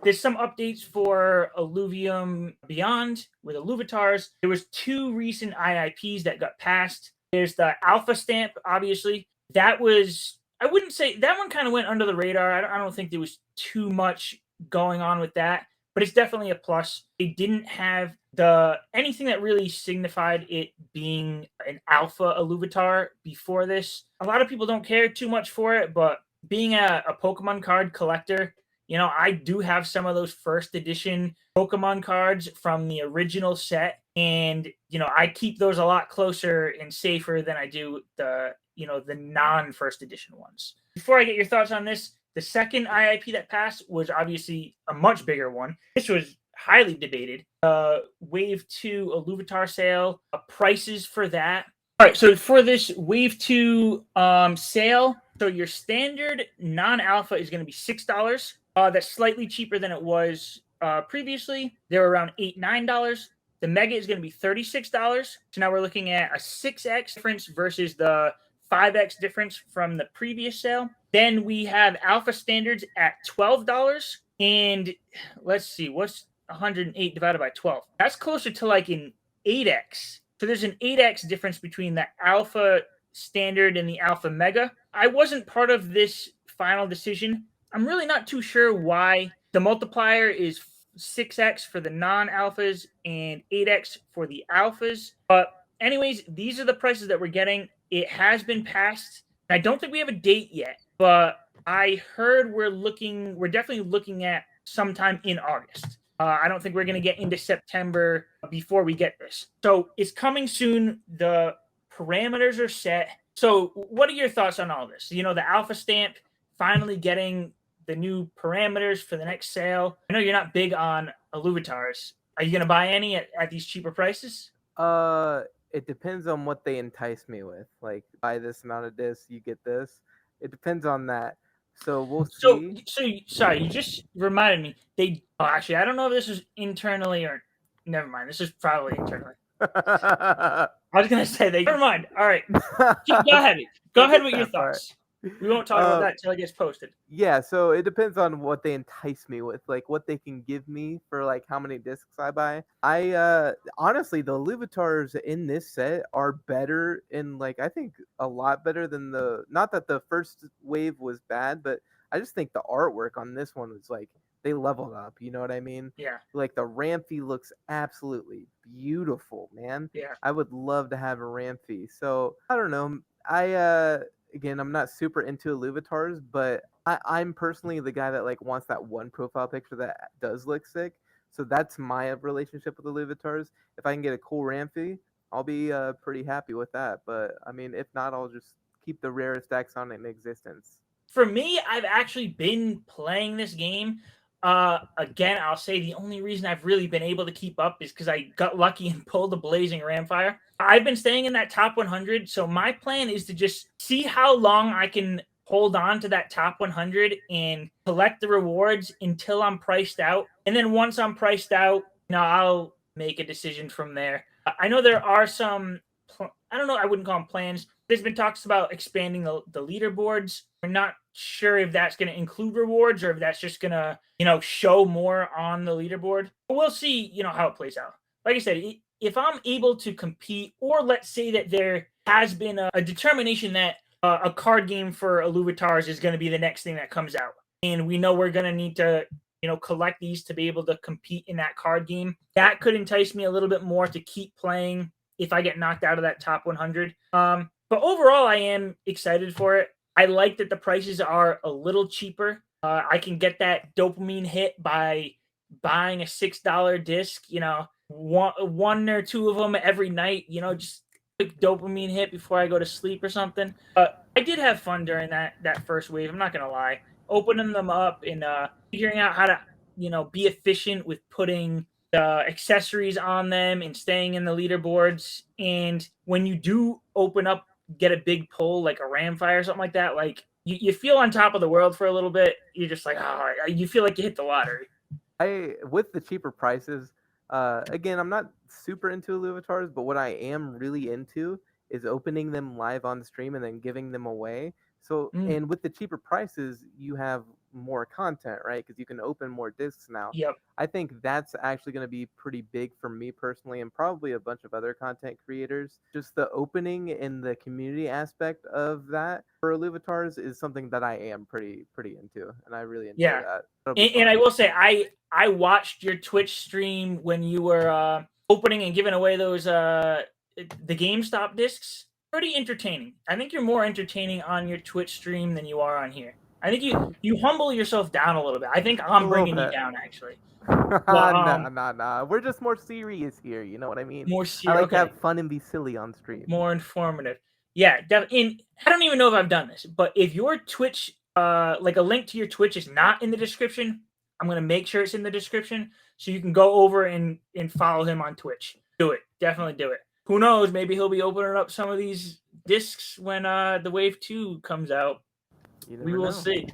There's some updates for Illuvium Beyond with Illuvatars. There was 2 recent IIPs that got passed. There's the Alpha Stamp, obviously. That was, I wouldn't say, that one kind of went under the radar. I don't think there was too much going on with that, but it's definitely a plus. They didn't have anything that really signified it being an alpha Illuvatar before this. A lot of people don't care too much for it, but being a Pokemon card collector, I do have some of those first edition Pokemon cards from the original set, and I keep those a lot closer and safer than I do the non-first edition ones. Before I get your thoughts on this, the second IIP that passed was obviously a much bigger one. This was highly debated. Wave 2 Illuvatar sale, prices for that. All right, so for this Wave 2 sale, so your standard non-alpha is going to be $6. That's slightly cheaper than it was previously. They were around $8, $9. The Mega is going to be $36. So now we're looking at a 6x difference versus the 5x difference from the previous sale. Then we have Alpha Standards at $12. And let's see, what's 108 divided by 12? That's closer to like an 8x. So there's an 8x difference between the Alpha Standard and the Alpha Mega. I wasn't part of this final decision. I'm really not too sure why the multiplier is 6x for the non-alphas and 8x for the alphas. But anyways, these are the prices that we're getting. It has been passed. I don't think we have a date yet, but I heard we're definitely looking at sometime in August. I don't think we're going to get into September before we get this. So it's coming soon. The parameters are set. So what are your thoughts on all this? The Alpha Stamp finally getting the new parameters for the next sale. I know you're not big on Illuvatars. Are you going to buy any at these cheaper prices? It depends on what they entice me with. Like, buy this amount of this, you get this. It depends on that. So we'll see. So sorry, you just reminded me. Actually, I don't know if this is internally or never mind. This is probably internally. I was gonna say they. Never mind. All right, go ahead. Go ahead with your thoughts. We won't talk about that until it gets posted. Yeah, so it depends on what they entice me with, like what they can give me for like how many discs I buy. I honestly, the Illuvatars in this set are better in like I think a lot better than not that the first wave was bad, but I just think the artwork on this one was like they leveled up, you know what I mean? Yeah. Like the Ramphy looks absolutely beautiful, man. Yeah. I would love to have a Ramphy. So I don't know. Again, I'm not super into Illuvatars, but I'm personally the guy that like wants that one profile picture that does look sick. So that's my relationship with Illuvatars. If I can get a cool Ramphy, I'll be pretty happy with that. But I mean, if not, I'll just keep the rarest Exxon in existence. For me, I've actually been playing this game. Again, I'll say the only reason I've really been able to keep up is because I got lucky and pulled the Blazing Ramfire. I've been staying in that top 100, so my plan is to just see how long I can hold on to that top 100 and collect the rewards until I'm priced out. And then once I'm priced out, I'll make a decision from there. I know there are some, I don't know, I wouldn't call them plans. There's been talks about expanding the leaderboards. We're not sure if that's going to include rewards or if that's just going to, show more on the leaderboard. But we'll see, how it plays out. Like I said, if I'm able to compete, or let's say that there has been a determination that a card game for Illuvatars is going to be the next thing that comes out, and we know we're going to need to, collect these to be able to compete in that card game, that could entice me a little bit more to keep playing if I get knocked out of that top 100. But overall, I am excited for it. I like that the prices are a little cheaper. I can get that dopamine hit by buying a $6 disc, one or two of them every night, just quick dopamine hit before I go to sleep or something. I did have fun during that first wave. I'm not going to lie. Opening them up and figuring out how to, be efficient with putting the accessories on them and staying in the leaderboards. And when you do open up, get a big pull like a Ramfire or something like that, like you feel on top of the world for a little bit. You're just like, you feel like you hit the lottery. With the cheaper prices, again, I'm not super into Illuvatars, but what I am really into is opening them live on the stream and then giving them away. So, and with the cheaper prices, you have more content, right? Because you can open more discs now. Yep. I think that's actually going to be pretty big for me personally, and probably a bunch of other content creators. Just the opening and the community aspect of that for Illuvatars is something that I am pretty into, and I really enjoy Yeah. that. And I will say, I watched your Twitch stream when you were opening and giving away those the GameStop discs. Pretty entertaining. I think you're more entertaining on your Twitch stream than you are on here. I think you humble yourself down a little bit. I think I'm bringing you down, actually. Nah. We're just more serious here. You know what I mean? More I serious. like to have fun and be silly on stream. More informative. Yeah, I don't even know if I've done this, but if your Twitch, like a link to your Twitch is not in the description, I'm gonna make sure it's in the description so you can go over and follow him on Twitch. Do it. Definitely do it. Who knows? Maybe he'll be opening up some of these discs when the Wave 2 comes out. We will see.